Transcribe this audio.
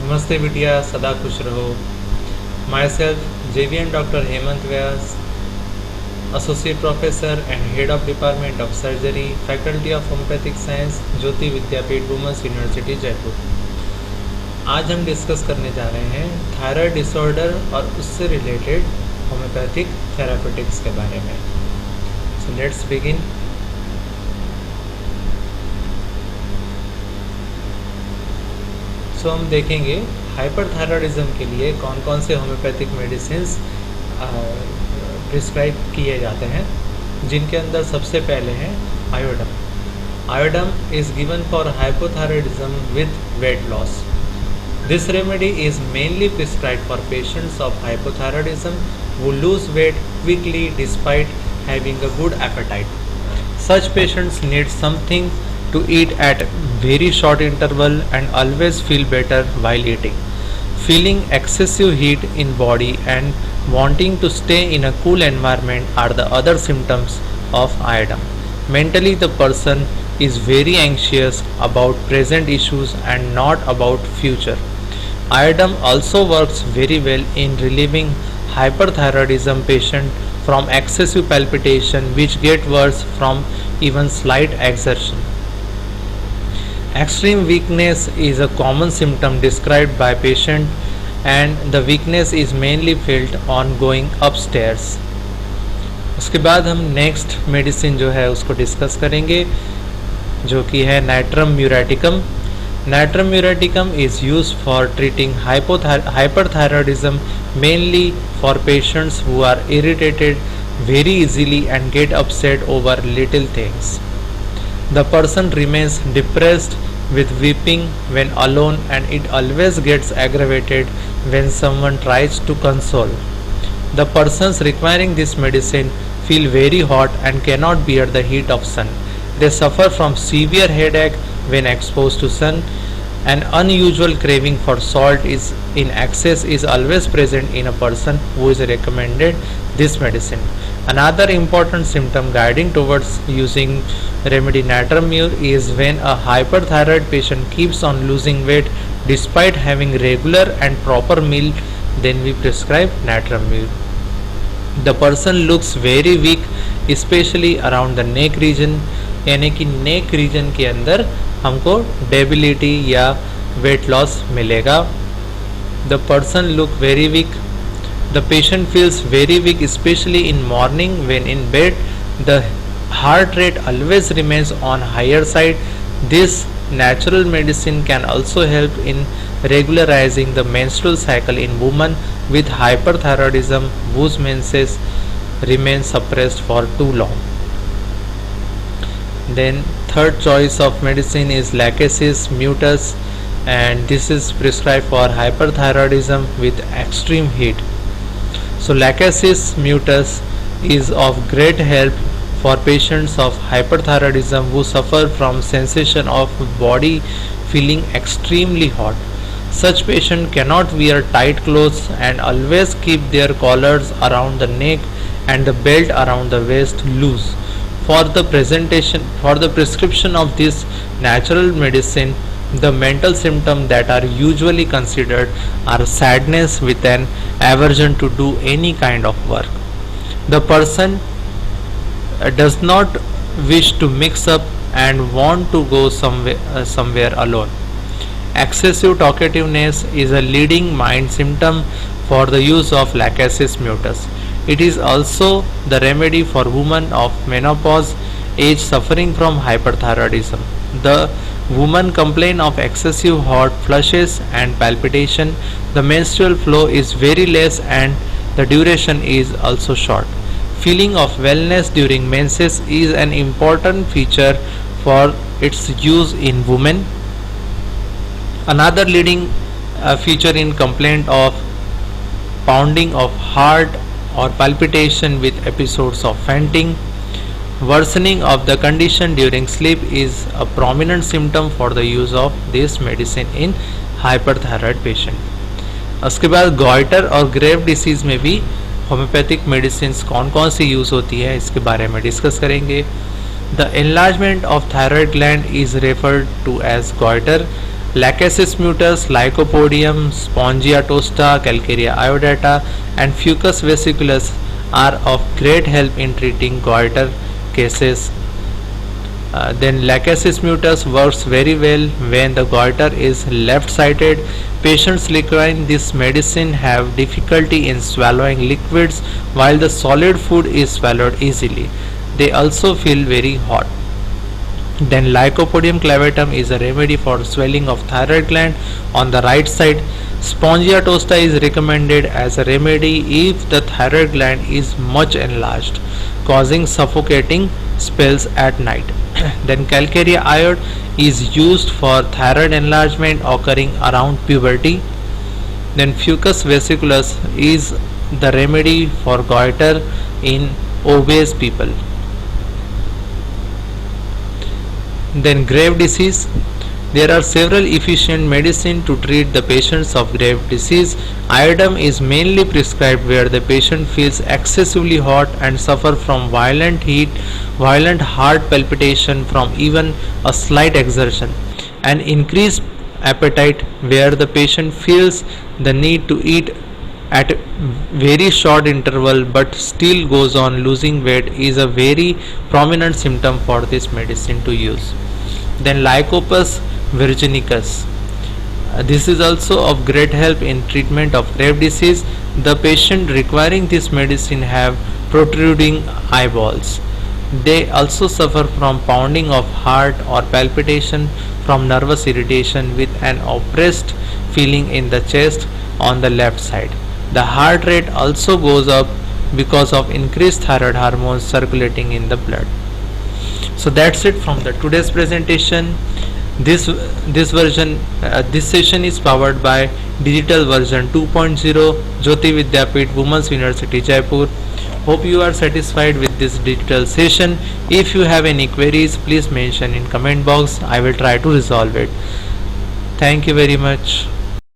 नमस्ते बिटिया, सदा खुश रहो। Myself JVN doctor Hemant Vyas, associate professor and head of department of surgery, faculty of homeopathic science, Jyoti Vidyapeeth, women's university Jaipur. आज हम डिस्कस करने जा रहे हैं थायराइड डिसऑर्डर और उससे रिलेटेड होम्योपैथिक थेरापेटिक्स के बारे में। So let's begin. सो हम देखेंगे हाइपरथायरॉयडिज्म के लिए कौन कौन से होम्योपैथिक मेडिसिन्स प्रिस्क्राइब किए जाते हैं, जिनके अंदर सबसे पहले हैं iodum. Iodum is given for hypothyroidism with weight loss. This remedy is mainly prescribed for patients of hypothyroidism who lose weight quickly despite having a good appetite. Such patients need something to eat at very short interval and always feel better while eating. Feeling excessive heat in body and wanting to stay in a cool environment are the other symptoms of iodine. Mentally, the person is very anxious about present issues and not about future. Iodine also works very well in relieving hyperthyroidism patient from excessive palpitation, which get worse from even slight exertion. Extreme weakness is a common symptom described by patient, and the weakness is mainly felt on going upstairs. उसके बाद हम next medicine जो है उसको discuss करेंगे, जो कि है natrum muriaticum. Natrum muriaticum is used for treating hyperthyroidism, mainly for patients who are irritated very easily and get upset over little things. The person remains depressed with weeping when alone, and it always gets aggravated when someone tries to console. The persons requiring this medicine feel very hot and cannot bear the heat of sun. They suffer from severe headache when exposed to sun. An unusual craving for salt is in excess is always present in a person who is recommended this medicine. Another important symptom guiding towards using remedy Natrum-Mur is when a hyperthyroid patient keeps on losing weight despite having regular and proper meal, then we prescribe Natrum-Mur. The person looks very weak, especially around the neck region, यानी कि neck region के अंदर हमको debility या weight loss मिलेगा। The person look very weak. The patient feels very weak, specially in morning when in bed. The heart rate always remains on higher side. This natural medicine can also help in regularizing the menstrual cycle in women with hyperthyroidism whose menses remain suppressed for too long. Then third choice of medicine is Lachesis mutus, and this is prescribed for hyperthyroidism with extreme heat. So Lachesis mutus is of great help for patients of hyperthyroidism who suffer from sensation of body feeling extremely hot. Such patients cannot wear tight clothes and always keep their collars around the neck and the belt around the waist loose. For the prescription of this natural medicine, the mental symptoms that are usually considered are sadness with an aversion to do any kind of work. The person does not wish to mix up and want to go somewhere alone. Excessive talkativeness is a leading mind symptom for the use of Lachesis mutus. It is also the remedy for women of menopause age suffering from hyperthyroidism. The women complain of excessive hot flushes and palpitation. The menstrual flow is very less and the duration is also short. Feeling of wellness during menses is an important feature for its use in women. Another leading feature in complaint of pounding of heart or palpitation with episodes of fainting. Worsening of the condition during sleep is a prominent symptom for the use of this medicine in hyperthyroid patient. उसके बाद goitre और grave disease में भी homeopathic medicine कौन कौन सी use होती है इसके बारे में डिस्कस करेंगे। The enlargement of thyroid gland is referred to as goiter Lachesis mutus, Lycopodium, Spongia tosta, Calcarea iodata, and Fucus vesiculus are of great help in treating goiter cases. Then Lachesis mutus works very well when the goiter is left-sided. Patients requiring this medicine have difficulty in swallowing liquids while the solid food is swallowed easily. They also feel very hot. Then Lycopodium clavatum is a remedy for swelling of thyroid gland on the right side. Spongia tosta is recommended as a remedy if the thyroid gland is much enlarged, causing suffocating spells at night. Then Calcarea iode is used for thyroid enlargement occurring around puberty. Then Fucus vesiculus is the remedy for goiter in obese people. Then grave disease. There are several efficient medicines to treat the patients of grave disease. Iodine is mainly prescribed where the patient feels excessively hot and suffer from violent heat, violent heart palpitation from even a slight exertion, and increased appetite where the patient feels the need to eat at very short interval but still goes on losing weight is a very prominent symptom for this medicine to use. Then Lycopus virginicus. This is also of great help in treatment of grave disease. The patient requiring this medicine have protruding eyeballs. They also suffer from pounding of heart or palpitation from nervous irritation with an oppressed feeling in the chest on the left side. The heart rate also goes up because of increased thyroid hormones circulating in the blood. So that's it from the today's presentation. This session is powered by digital version 2.0 Jyoti Vidyapeeth Women's University Jaipur. Hope you are satisfied with this digital session. If you have any queries, please mention in comment box. I will try to resolve it. Thank you very much.